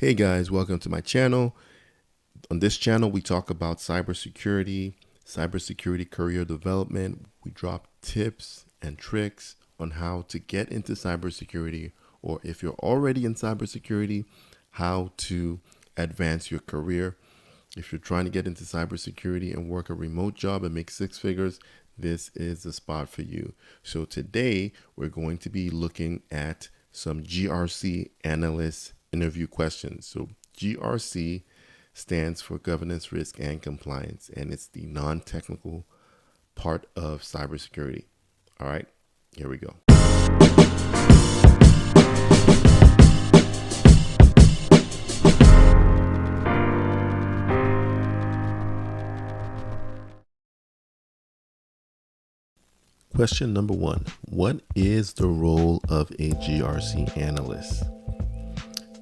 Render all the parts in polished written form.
Hey guys, welcome to my channel. On this channel, we talk about cybersecurity career development. We drop tips and tricks on how to get into cybersecurity, or if you're already in cybersecurity, how to advance your career. If you're trying to get into cybersecurity and work a remote job and make six figures, this is the spot for you. So today we're going to be looking at some GRC analyst interview questions. So GRC stands for governance, risk, and compliance, and it's the non-technical part of cybersecurity. All right, here we go. Question number one, what is the role of a GRC analyst?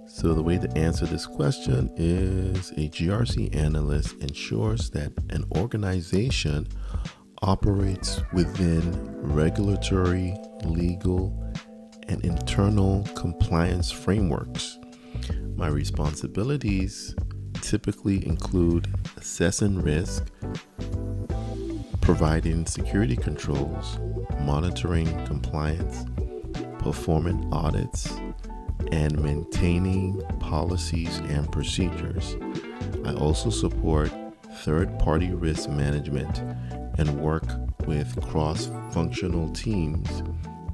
So the way to answer this question is a GRC analyst ensures that an organization operates within regulatory, legal, and internal compliance frameworks. My responsibilities typically include assessing risk, providing security controls, monitoring compliance, performing audits, and maintaining policies and procedures. I also support third-party risk management and work with cross-functional teams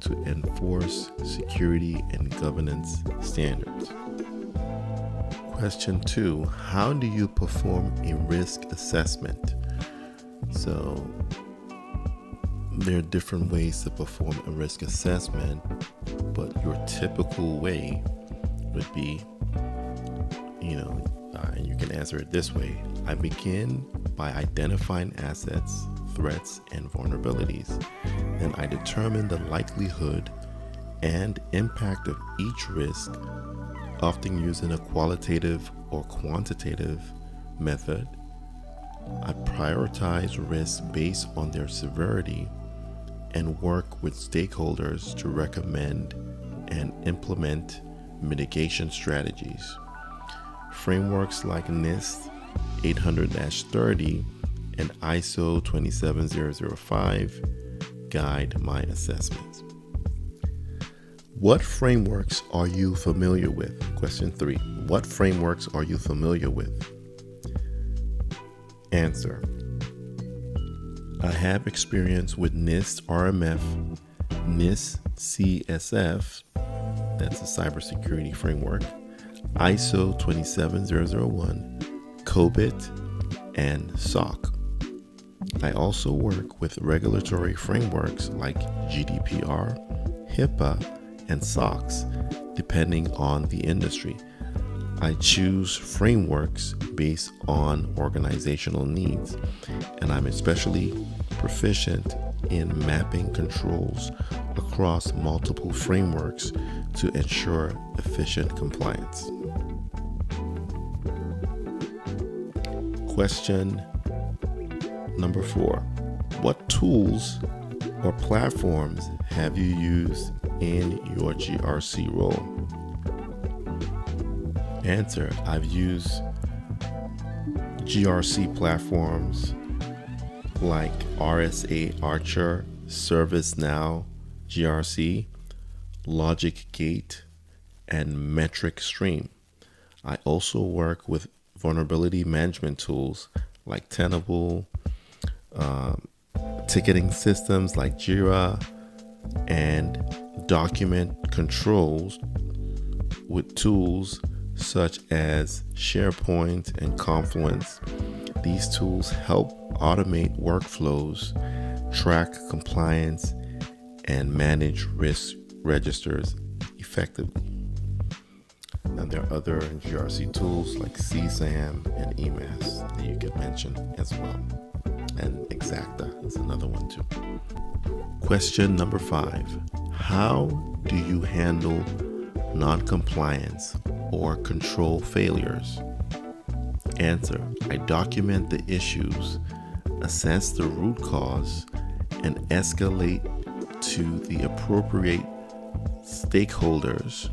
to enforce security and governance standards. Question 2, how do you perform a risk assessment? So there are different ways to perform a risk assessment, but your typical way would be, and you can answer it this way. I begin by identifying assets, threats, and vulnerabilities. Then I determine the likelihood and impact of each risk, often using a qualitative or quantitative method. I prioritize risks based on their severity and work with stakeholders to recommend and implement mitigation strategies. Frameworks like NIST 800-30 and ISO 27005 guide my assessments. What frameworks are you familiar with? Question 3. What frameworks are you familiar with? Answer. I have experience with NIST RMF, NIST CSF, that's a cybersecurity framework, ISO 27001, COBIT, and SOC. I also work with regulatory frameworks like GDPR, HIPAA, and SOX, depending on the industry. I choose frameworks based on organizational needs, and I'm especially proficient in mapping controls across multiple frameworks to ensure efficient compliance. Question number 4. What tools or platforms have you used in your GRC role? Answer. I've used GRC platforms like RSA Archer, ServiceNow, GRC, LogicGate, and Metric Stream. I also work with vulnerability management tools like Tenable, ticketing systems like Jira, and document controls with tools such as SharePoint and Confluence. These tools help automate workflows, track compliance, and manage risk registers effectively. Now, there are other GRC tools like CSAM and EMAS that you can mention as well. And Exacta is another one too. Question number 5. How do you handle non-compliance or control failures? Answer. I document the issues, assess the root cause, and escalate to the appropriate stakeholders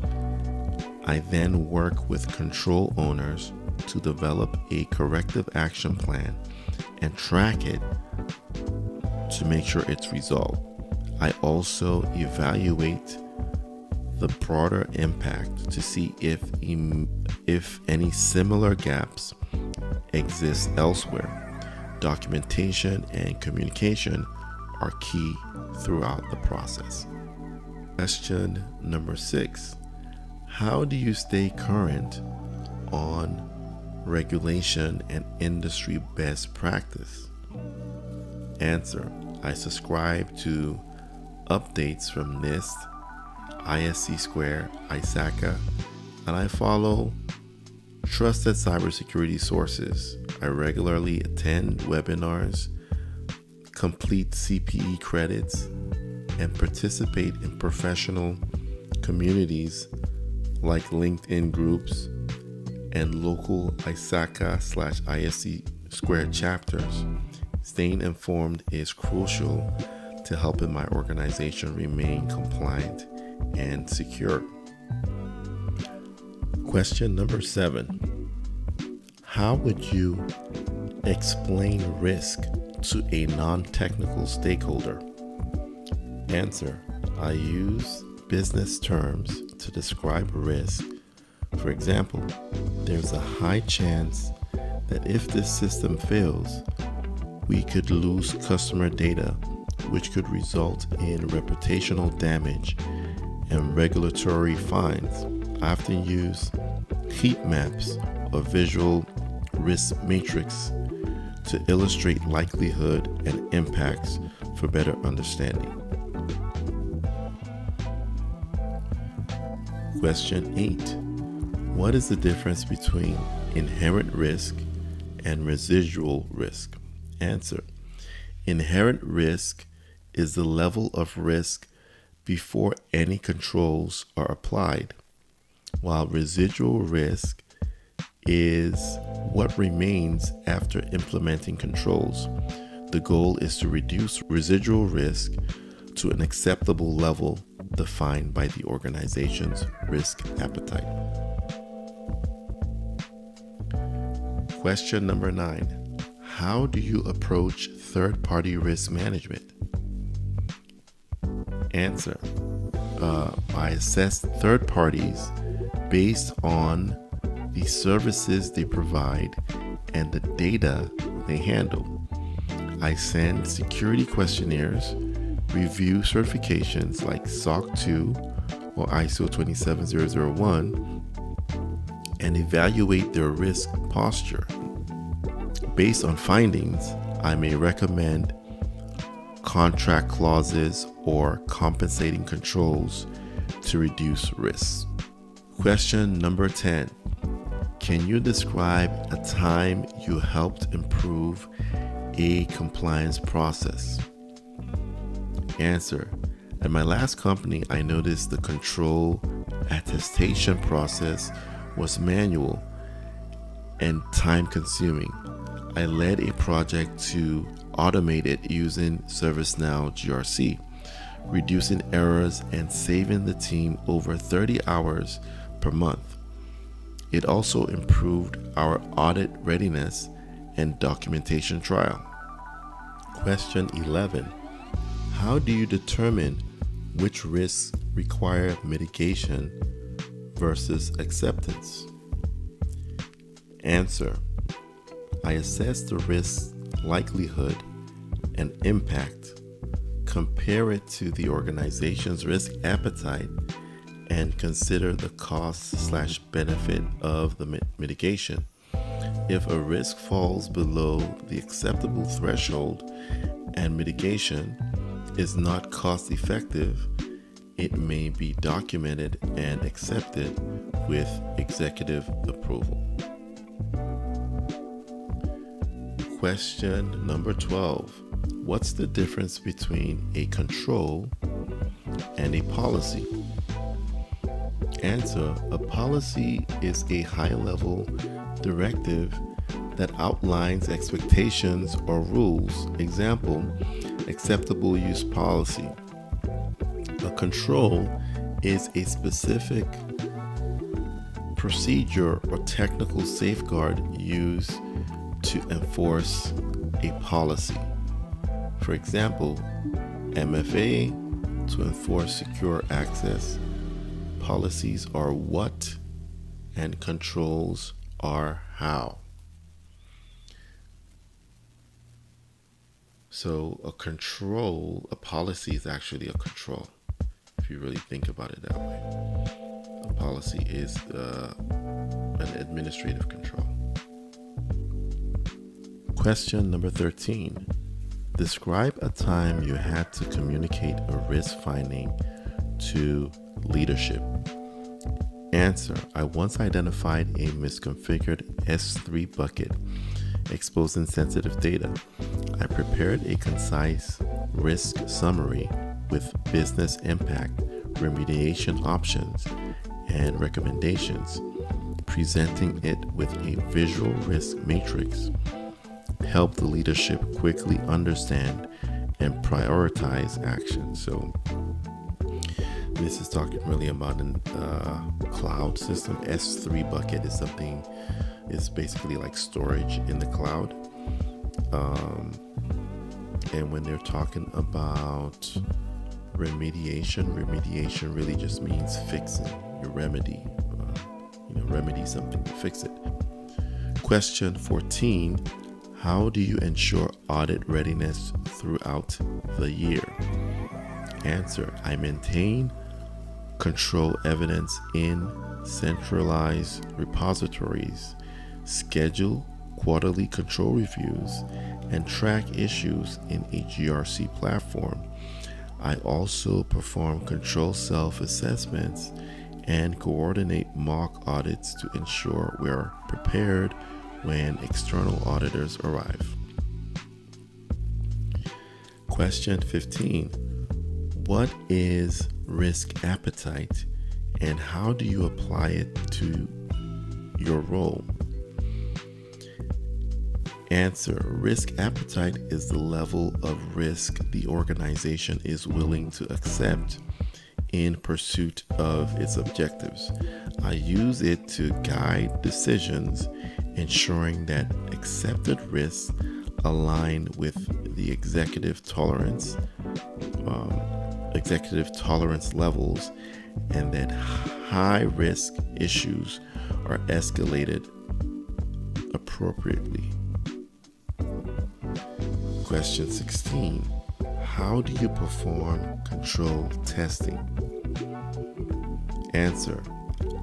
I then work with control owners to develop a corrective action plan and track it to make sure it's resolved. I also evaluate the broader impact to see if any similar gaps exist elsewhere. Documentation and communication are key throughout the process. Question number 6. How do you stay current on regulation and industry best practice? Answer. I subscribe to updates from NIST, ISC2, ISACA, and I follow trusted cybersecurity sources. I regularly attend webinars, complete CPE credits, and participate in professional communities like LinkedIn groups and local ISACA/ISC2 chapters. Staying informed is crucial to helping my organization remain compliant and secure. Question number 7. How would you explain risk to a non-technical stakeholder? Answer. I use business terms to describe risk. For example, there's a high chance that if this system fails, we could lose customer data, which could result in reputational damage and regulatory fines. I often use heat maps or visual risk matrix to illustrate likelihood and impacts for better understanding. Question 8. What is the difference between inherent risk and residual risk? Answer. Inherent risk is the level of risk before any controls are applied, while residual risk is what remains after implementing controls. The goal is to reduce residual risk to an acceptable level defined by the organization's risk appetite. Question number 9. How do you approach third-party risk management? Answer. I assess third parties based on the services they provide and the data they handle. I send security questionnaires, review certifications like SOC 2 or ISO 27001, and evaluate their risk posture. Based on findings, I may recommend contract clauses or compensating controls to reduce risks. Question number 10. Can you describe a time you helped improve a compliance process? Answer. At my last company, I noticed the control attestation process was manual and time-consuming. I led a project to automate it using ServiceNow GRC, reducing errors and saving the team over 30 hours per month. It also improved our audit readiness and documentation trial. Question 11. How do you determine which risks require mitigation versus acceptance? Answer. I assess the risk likelihood and impact, compare it to the organization's risk appetite, and consider the cost/benefit of the mitigation. If a risk falls below the acceptable threshold and mitigation is not cost effective, it may be documented and accepted with executive approval. Question number 12. What's the difference between a control and a policy? Answer. A policy is a high-level directive that outlines expectations or rules. Example, acceptable use policy. A control is a specific procedure or technical safeguard used to enforce a policy. For example, MFA to enforce secure access. Policies are what and controls are how. So a policy is actually a control, if you really think about it that way. A policy is an administrative control. Question number 13. Describe a time you had to communicate a risk finding to leadership. Answer: I once identified a misconfigured S3 bucket exposing sensitive data. I prepared a concise risk summary with business impact, remediation options, and recommendations, presenting it with a visual risk matrix. Help the leadership quickly understand and prioritize action. So this is talking really about a cloud system. S3 bucket is basically like storage in the cloud. And when they're talking about remediation really just means fixing your remedy. Remedy something to fix it. Question 14. How do you ensure audit readiness throughout the year? Answer: I maintain control evidence in centralized repositories, schedule quarterly control reviews, and track issues in a GRC platform. I also perform control self-assessments and coordinate mock audits to ensure we're prepared when external auditors arrive. Question 15. What is risk appetite and how do you apply it to your role? Answer: risk appetite is the level of risk the organization is willing to accept in pursuit of its objectives. I use it to guide decisions, ensuring that accepted risks align with the executive tolerance levels, and that high risk issues are escalated appropriately. Question 16. How do you perform control testing? Answer: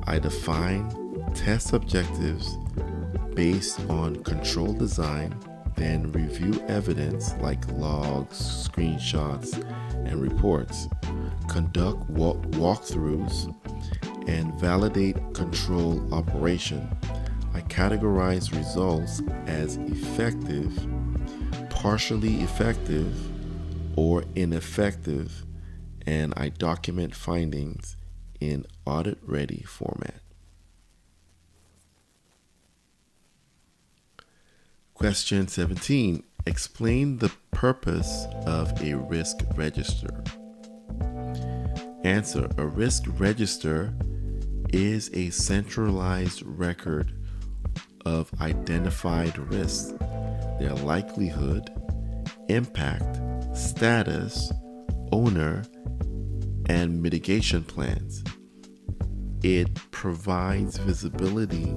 I define test objectives based on control design, then review evidence like logs, screenshots, and reports, conduct walkthroughs, and validate control operation. I categorize results as effective, partially effective, or ineffective, and I document findings in audit-ready format. Question 17. Explain the purpose of a risk register. Answer: a risk register is a centralized record of identified risks, their likelihood, impact, status, owner, and mitigation plans. It provides visibility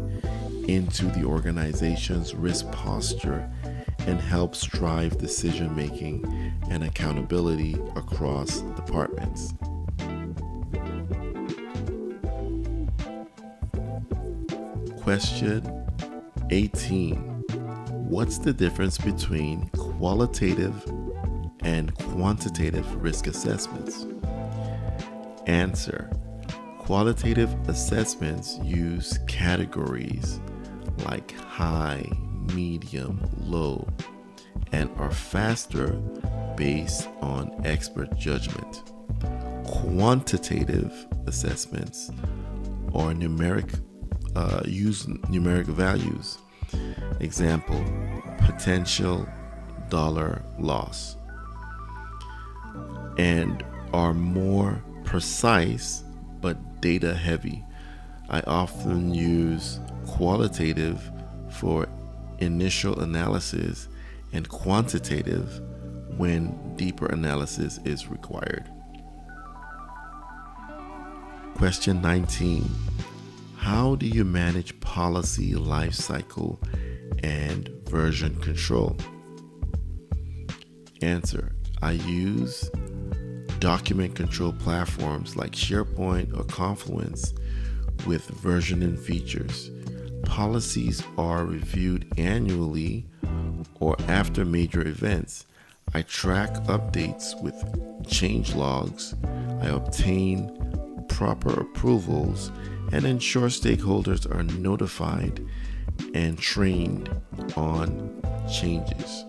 into the organization's risk posture and helps drive decision-making and accountability across departments. Question 18. What's the difference between qualitative and quantitative risk assessments? Answer: qualitative assessments use categories like high, medium, low, and are faster based on expert judgment. Quantitative assessments are use numeric values. Example: potential dollar loss, and are more precise but data heavy. I often use qualitative for initial analysis and quantitative when deeper analysis is required. Question 19. How do you manage policy lifecycle and version control? Answer. I use document control platforms like SharePoint or Confluence with versioning features. Policies are reviewed annually or after major events. I track updates with change logs. I obtain proper approvals and ensure stakeholders are notified and trained on changes.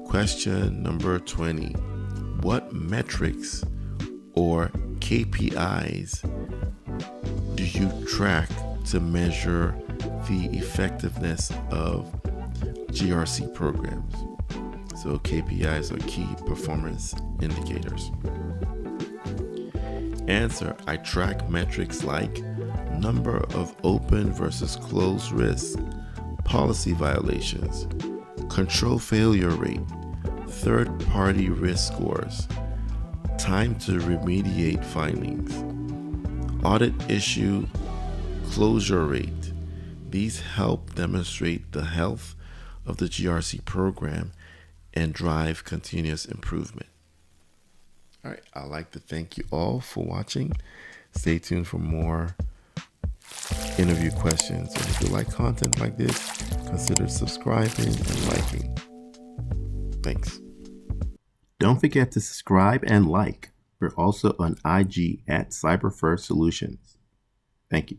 Question number 20. What metrics or KPIs do you track to measure the effectiveness of GRC programs? So KPIs are key performance indicators. Answer. I track metrics like number of open versus closed risks, policy violations, control failure rate, third-party risk scores, time to remediate findings, audit issue closure rate. These help demonstrate the health of the GRC program and drive continuous improvement. All right, I'd like to thank you all for watching. Stay tuned for more interview questions. And if you like content like this, consider subscribing and liking. Thanks. Don't forget to subscribe and like. We're also on IG at CyberFirst Solutions. Thank you.